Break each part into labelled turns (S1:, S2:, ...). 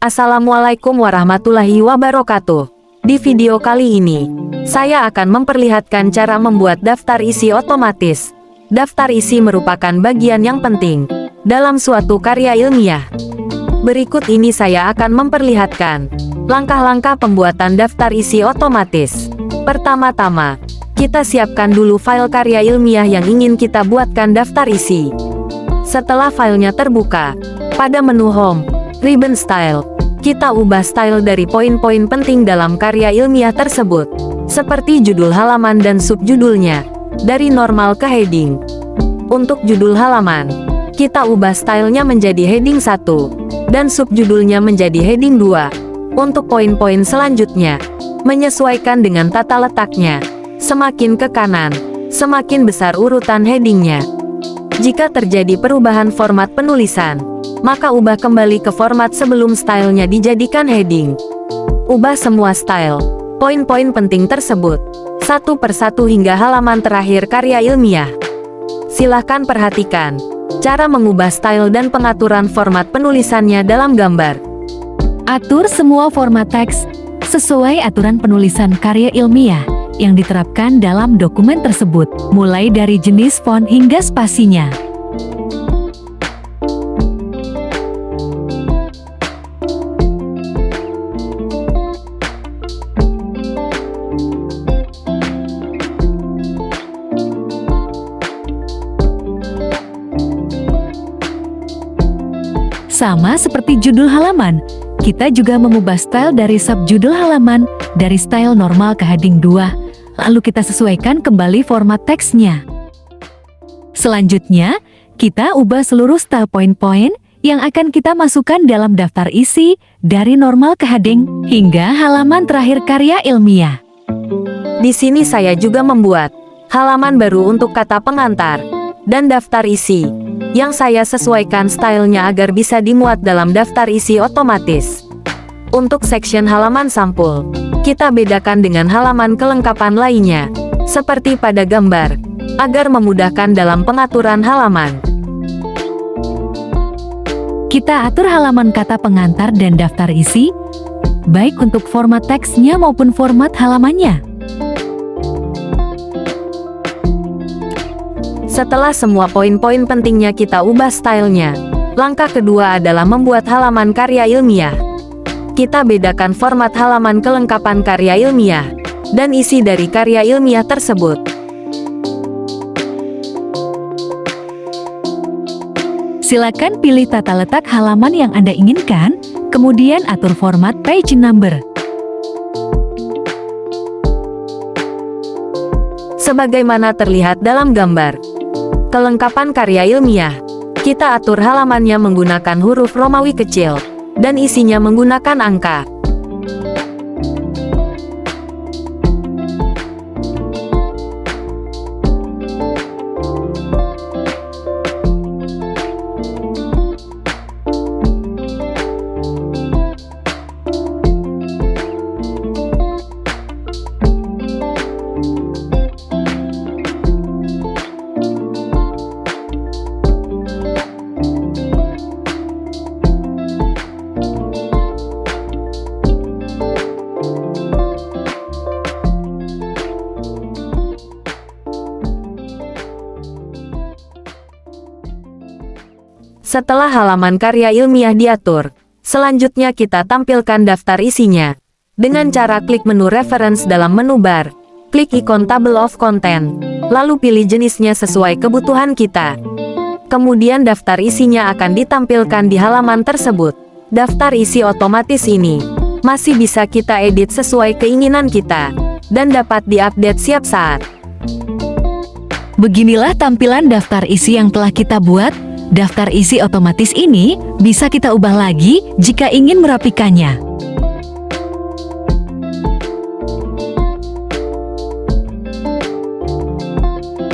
S1: Assalamualaikum warahmatullahi wabarakatuh. Di video kali ini, saya akan memperlihatkan cara membuat daftar isi otomatis. Daftar isi merupakan bagian yang penting dalam suatu karya ilmiah. Berikut ini saya akan memperlihatkan langkah-langkah pembuatan daftar isi otomatis. Pertama-tama, kita siapkan dulu file karya ilmiah yang ingin kita buatkan daftar isi. Setelah filenya terbuka, pada menu Home, Ribbon Style, kita ubah style dari poin-poin penting dalam karya ilmiah tersebut, seperti judul halaman dan subjudulnya, dari normal ke heading. Untuk judul halaman, kita ubah stylenya menjadi heading 1, dan subjudulnya menjadi heading 2. Untuk poin-poin selanjutnya, menyesuaikan dengan tata letaknya. Semakin ke kanan, semakin besar urutan headingnya. Jika terjadi perubahan format penulisan, maka ubah kembali ke format sebelum stylenya dijadikan heading. Ubah semua style, poin-poin penting tersebut, satu persatu hingga halaman terakhir karya ilmiah. Silahkan perhatikan cara mengubah style dan pengaturan format penulisannya dalam gambar.
S2: Atur semua format teks sesuai aturan penulisan karya ilmiah yang diterapkan dalam dokumen tersebut, mulai dari jenis font hingga spasinya. Sama seperti judul halaman, kita juga mengubah style dari subjudul halaman, dari style normal ke heading 2, lalu kita sesuaikan kembali format teksnya. Selanjutnya, kita ubah seluruh style poin-poin yang akan kita masukkan dalam daftar isi, dari normal ke heading, hingga halaman terakhir karya ilmiah.
S1: Di sini saya juga membuat halaman baru untuk kata pengantar, dan daftar isi, yang saya sesuaikan stylenya agar bisa dimuat dalam daftar isi otomatis. Untuk section halaman sampul, kita bedakan dengan halaman kelengkapan lainnya, seperti pada gambar, agar memudahkan dalam pengaturan halaman.
S2: Kita atur halaman kata pengantar dan daftar isi, baik untuk format teksnya maupun format halamannya.
S1: Setelah semua poin-poin pentingnya kita ubah stylenya, langkah kedua adalah membuat halaman karya ilmiah. Kita bedakan format halaman kelengkapan karya ilmiah, dan isi dari karya ilmiah tersebut.
S2: Silakan pilih tata letak halaman yang Anda inginkan, kemudian atur format page number.
S1: Sebagaimana terlihat dalam gambar, kelengkapan karya ilmiah, kita atur halamannya menggunakan huruf Romawi kecil, dan isinya menggunakan angka. Setelah halaman karya ilmiah diatur, selanjutnya kita tampilkan daftar isinya. Dengan cara klik menu reference dalam menu bar, klik ikon table of content, lalu pilih jenisnya sesuai kebutuhan kita. Kemudian daftar isinya akan ditampilkan di halaman tersebut. Daftar isi otomatis ini masih bisa kita edit sesuai keinginan kita, dan dapat diupdate siap saat.
S2: Beginilah tampilan daftar isi yang telah kita buat. Daftar isi otomatis ini bisa kita ubah lagi jika ingin merapikannya.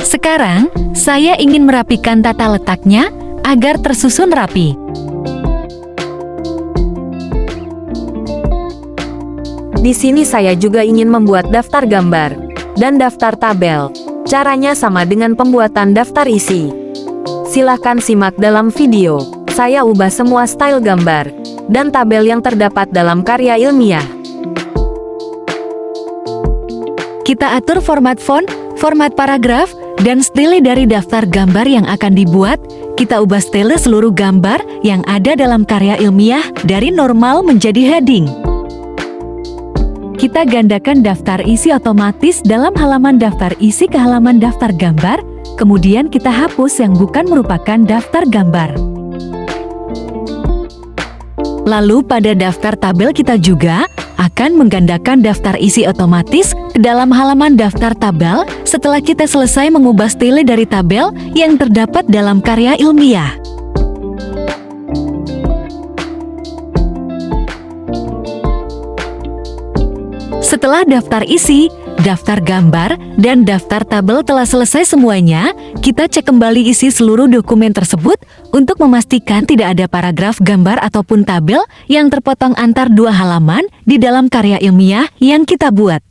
S2: Sekarang, saya ingin merapikan tata letaknya agar tersusun rapi.
S1: Di sini saya juga ingin membuat daftar gambar dan daftar tabel. Caranya sama dengan pembuatan daftar isi. Silahkan simak dalam video. Saya ubah semua style gambar dan tabel yang terdapat dalam karya ilmiah.
S2: Kita atur format font, format paragraf, dan style dari daftar gambar yang akan dibuat. Kita ubah style seluruh gambar yang ada dalam karya ilmiah dari normal menjadi heading. Kita gandakan daftar isi otomatis dalam halaman daftar isi ke halaman daftar gambar. Kemudian kita hapus yang bukan merupakan daftar gambar. Lalu pada daftar tabel kita juga akan menggandakan daftar isi otomatis ke dalam halaman daftar tabel setelah kita selesai mengubah style dari tabel yang terdapat dalam karya ilmiah. Setelah daftar isi, daftar gambar, dan daftar tabel telah selesai semuanya, kita cek kembali isi seluruh dokumen tersebut untuk memastikan tidak ada paragraf gambar ataupun tabel yang terpotong antar dua halaman di dalam karya ilmiah yang kita buat.